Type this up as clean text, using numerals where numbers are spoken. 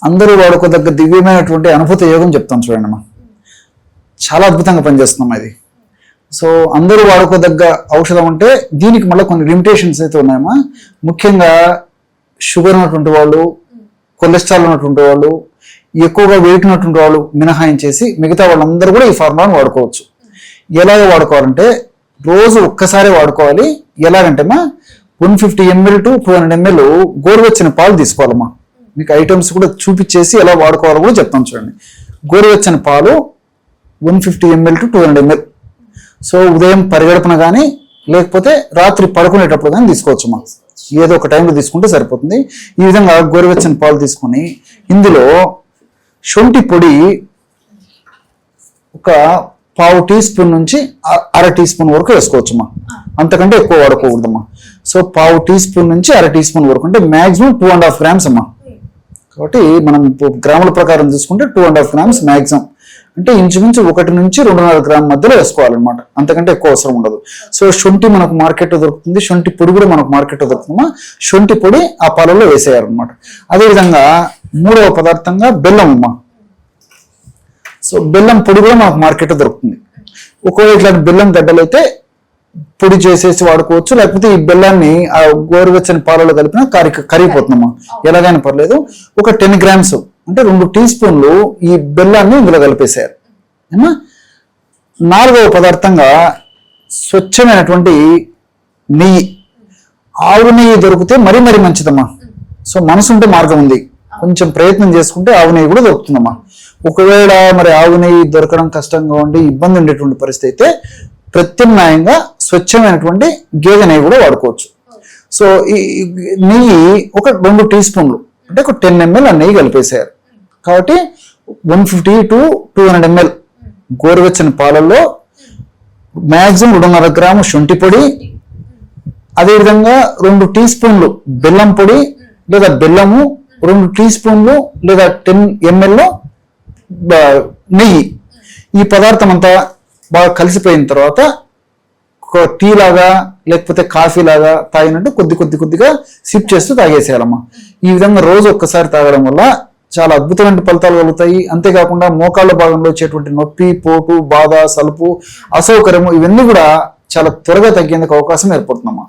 అందరూ వాడుకోదగ్గ దివ్యమైనటువంటి అనుభూతి యోగం చెప్తాను చూడండి అమ్మా. చాలా అద్భుతంగా పనిచేస్తున్నాం ఇది. సో అందరూ వాడుకోదగ్గ ఔషధం అంటే దీనికి మళ్ళీ కొన్ని లిమిటేషన్స్ అయితే ఉన్నాయమ్మా. ముఖ్యంగా షుగర్ ఉన్నటువంటి వాళ్ళు, కొలెస్ట్రాల్ ఉన్నటువంటి వాళ్ళు, ఎక్కువగా వెయిట్ ఉన్నటువంటి వాళ్ళు మినహాయించేసి మిగతా వాళ్ళందరూ కూడా ఈ ఫార్ములాను వాడుకోవచ్చు. ఎలాగ వాడుకోవాలంటే రోజు ఒక్కసారి వాడుకోవాలి. ఎలాగంటేమా 150 ml to 200 ml గోరువెచ్చని పాలు తీసుకోవాలమ్మా. మీకు ఐటమ్స్ కూడా చూపించేసి ఎలా వాడుకోవాలో కూడా చెప్తాను చూడండి. గోరువెచ్చని పాలు 150 ml to 200 ml. సో ఉదయం పరిగెడుపున కానీ లేకపోతే రాత్రి పడుకునేటప్పుడు కానీ తీసుకోవచ్చమ్మా. ఏదో ఒక టైంలో తీసుకుంటే సరిపోతుంది. ఈ విధంగా గోరువెచ్చని పాలు తీసుకొని ఇందులో శొంఠి పొడి ఒక 1/2 టీ స్పూన్ నుంచి 1/2 టీ స్పూన్ వరకు వేసుకోవచ్చమ్మా. అంతకంటే ఎక్కువ వాడుకోకూడదమ్మా. సో 1/2 టీ స్పూన్ నుంచి 1/2 టీ స్పూన్ వరకు అంటే మాక్సిమం 2.5 grams అమ్మా. కాబట్టి మనం గ్రాముల ప్రకారం చూసుకుంటే 2.5 grams మాక్సిమం. అంటే ఇంచుమించు 1 నుంచి 2.5 గ్రామ్ మధ్యలో వేసుకోవాలన్నమాట. అంతకంటే ఎక్కువ అవసరం ఉండదు. సో శొంఠి మనకు మార్కెట్లో దొరుకుతుంది, శొంఠి పొడి కూడా మనకు మార్కెట్లో దొరుకుతుందమ్మా. శొంఠి పొడి ఆ పాలలో వేసేయాలన్నమాట. అదేవిధంగా మూడవ పదార్థంగా బెల్లం అమ్మా. సో బెల్లం పొడి కూడా మనకు మార్కెట్లో దొరుకుతుంది. ఒకవేళ ఇట్లాంటి బెల్లం గడ్డలైతే పొడి చేసేసి వాడుకోవచ్చు, లేకపోతే ఈ బెల్లాన్ని ఆ గోరువెచ్చని పాలలో కలిపిన కరిగిపోతుందమ్మా. ఎలాగైనా పర్లేదు. ఒక 10 grams అంటే 2 టీ స్పూన్లు ఈ బెల్లాన్ని ఇందులో కలిపేశారు. ఏమా 4వ పదార్థంగా స్వచ్ఛమైనటువంటి నెయ్యి, ఆవు నెయ్యి దొరికితే మరీ మంచిదమ్మా. సో మనసుంటే మార్గం ఉంది, కొంచెం ప్రయత్నం చేసుకుంటే ఆవు నెయ్యి కూడా దొరుకుతుందమ్మా. ఒకవేళ మరి ఆవు నెయ్యి దొరకడం కష్టంగా ఉండి ఇబ్బంది ఉండేటువంటి పరిస్థితి అయితే ప్రత్యామ్నాయంగా స్వచ్ఛమైనటువంటి గేదె నెయ్యి కూడా వాడుకోవచ్చు. సో ఈ నెయ్యి ఒక 2 టీ స్పూన్లు అంటే ఒక 10 ml ఆ నెయ్యి కలిపేశారు. కాబట్టి 150 to 200 ml గోరువెచ్చని పాలల్లో మ్యాక్సిమం 2.5 గ్రాము శొంఠి పొడి, అదేవిధంగా 2 టీ స్పూన్లు బెల్లం పొడి లేదా బెల్లము, 2 టీ స్పూన్లు లేదా 10 ml నెయ్యి. ఈ పదార్థం అంతా బాగా కలిసిపోయిన తర్వాత ఒక టీ లాగా లేకపోతే కాఫీ లాగా తాగినట్టు కొద్దిగా సిప్ చేస్తూ తాగేసేయాలమ్మా. ఈ విధంగా రోజు ఒక్కసారి తాగడం వల్ల చాలా అద్భుతమైన ఫలితాలు కలుగుతాయి. అంతేకాకుండా మోకాళ్ళ భాగంలో వచ్చేటువంటి నొప్పి, పోటు, బాధ, సలుపు, అసౌకర్యము ఇవన్నీ కూడా చాలా త్వరగా తగ్గేందుకు అవకాశం ఏర్పడుతుందమ్మా.